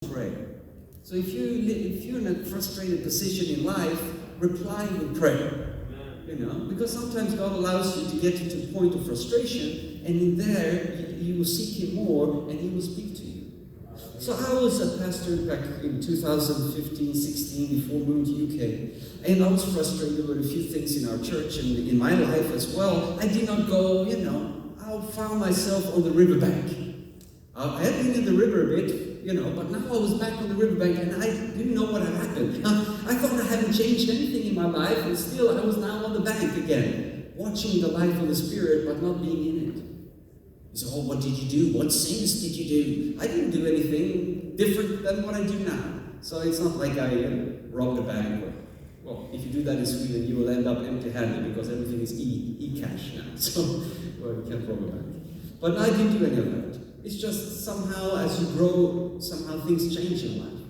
Pray. So if you're in a frustrated position in life, reply with prayer. Because sometimes God allows you to get into a point of frustration, and in there you will seek Him more, and He will speak to you. So I was a pastor back in 2015, 16, before moving to UK, and I was frustrated with a few things in our church and in my life as well. I did not go, I found myself on the riverbank. I had been in the river a bit, but now I was back on the riverbank and I didn't know what had happened. I thought I hadn't changed anything in my life, and still I was now on the bank again, watching the life of the Spirit but not being in it. You say, oh, what did you do? What sins did you do? I didn't do anything different than what I do now. So it's not like I robbed a bank. Well, if you do that in Sweden, you will end up empty-handed because everything is e-cash now. So, you can't rob a bank. But I didn't do any of that. It's just somehow, as you grow, somehow things change in life.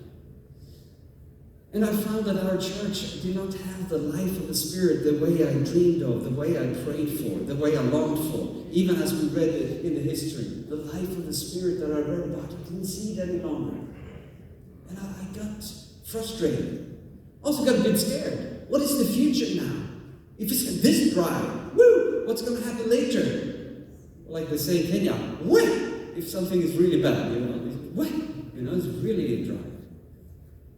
And I found that our church did not have the life of the Spirit the way I dreamed of, the way I prayed for, the way I longed for. Even as we read it in the history, the life of the Spirit that I read about, I didn't see it any longer. And I got frustrated. Also got a bit scared. What is the future now? If it's this dry, what's going to happen later? Like they say in Kenya, if something is really bad, it's really dry.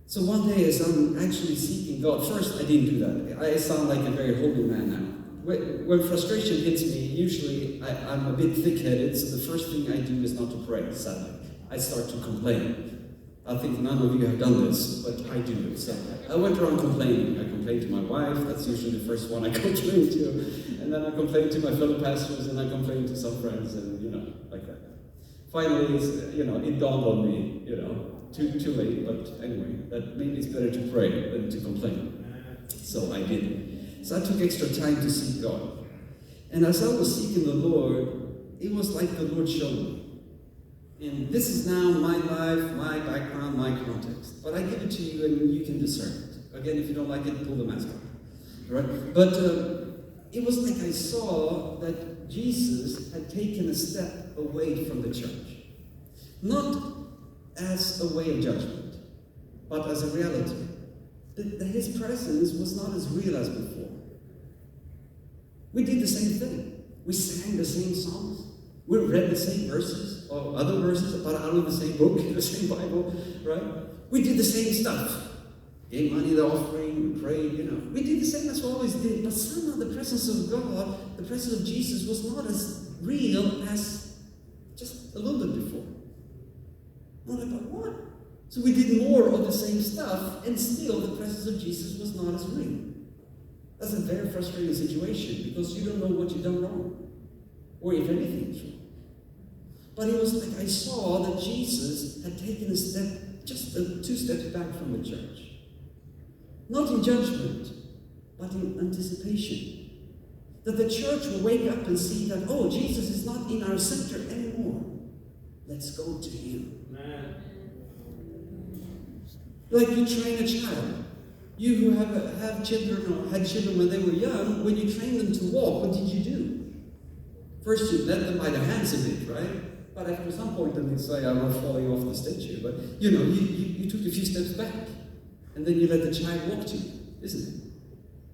So one day as I'm actually seeking God, first I didn't do that. I sound like a very holy man now. When frustration hits me, usually I'm a bit thick-headed, so the first thing I do is not to pray, sadly. I start to complain. I think none of you have done this, but I do it. So I went around complaining. I complained to my wife, that's usually the first one I complain to. And then I complained to my fellow pastors, and I complained to some friends, and like that. Finally, it dawned on me, too late, but anyway, that maybe it's better to pray than to complain. So I did. So I took extra time to seek God. And as I was seeking the Lord, it was like the Lord showed me. And this is now my life, my background, my context. But I give it to you and you can discern it. Again, if you don't like it, pull the mask off. Right? But it was like I saw that Jesus had taken a step away from the church. Not as a way of judgment, but as a reality. That his presence was not as real as before. We did the same thing. We sang the same songs. We read the same verses, or other verses, but out of the same book, the same Bible, right? We did the same stuff. Gave money, the offering, we prayed, We did the same as we always did, but somehow the presence of God, the presence of Jesus was not as real as just a little bit before. Not about what? So we did more of the same stuff, and still the presence of Jesus was not as real. That's a very frustrating situation, because you don't know what you've done wrong, or if anything is wrong. But it was like I saw that Jesus had taken a step, just 2 steps back from the church. Not in judgment, but in anticipation. That the church will wake up and see that, Jesus is not in our center anymore. Let's go to Him. Like you train a child. You who have children or had children when they were young, when you train them to walk, what did you do? First you led them by the hands a bit, right? But after some point then they say, I'm not falling off the stage here. But you took a few steps back. And then you let the child walk to you, isn't it?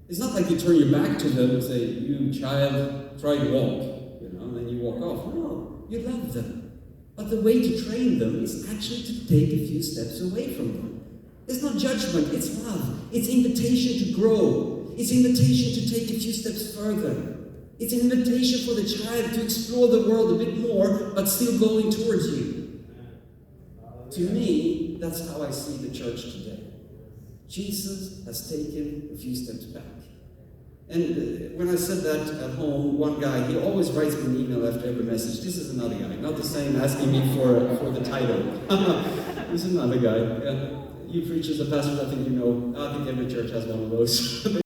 It's not like you turn your back to them and say, you child, try to walk, and then you walk off. No, you love them. But the way to train them is actually to take a few steps away from them. It's not judgment, it's love. It's invitation to grow. It's invitation to take a few steps further. It's an invitation for the child to explore the world a bit more, but still going towards you. To me, that's how I see the church today. Jesus has taken a few steps back. And when I said that at home, one guy, he always writes me an email after every message. This is another guy, not the same asking me for the title. This is another guy. Yeah. You preach as a pastor, I think I think every church has one of those.